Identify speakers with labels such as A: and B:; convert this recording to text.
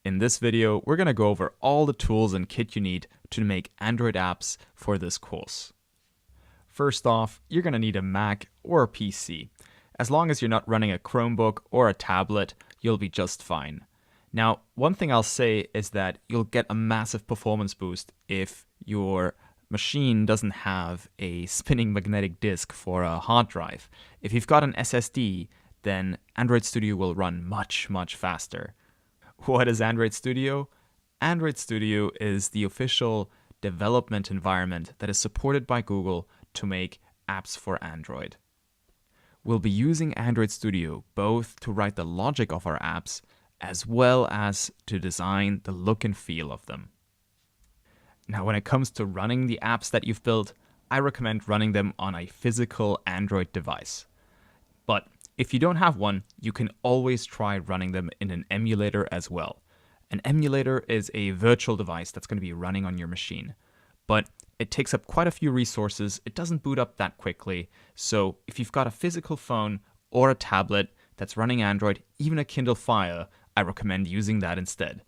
A: In this video, we're going to go over all the tools and kit you need to make Android apps for this course. First off, you're going to need a Mac or a PC. As long as you're not running a Chromebook or a tablet, you'll be just fine. Now, one thing I'll say is that you'll get a massive performance boost if your machine doesn't have a spinning magnetic disk for a hard drive. If you've got an SSD, then Android Studio will run much faster. What is Android Studio? Android Studio is the official development environment that is supported by Google to make apps for Android. We'll be using Android Studio both to write the logic of our apps as well as to design the look and feel of them. Now, when it comes to running the apps that you've built, I recommend running them on a physical Android device. But if you don't have one, you can always try running them in an emulator as well. An emulator is a virtual device that's going to be running on your machine, but it takes up quite a few resources. It doesn't boot up that quickly. So if you've got a physical phone or a tablet that's running Android, even a Kindle Fire, I recommend using that instead.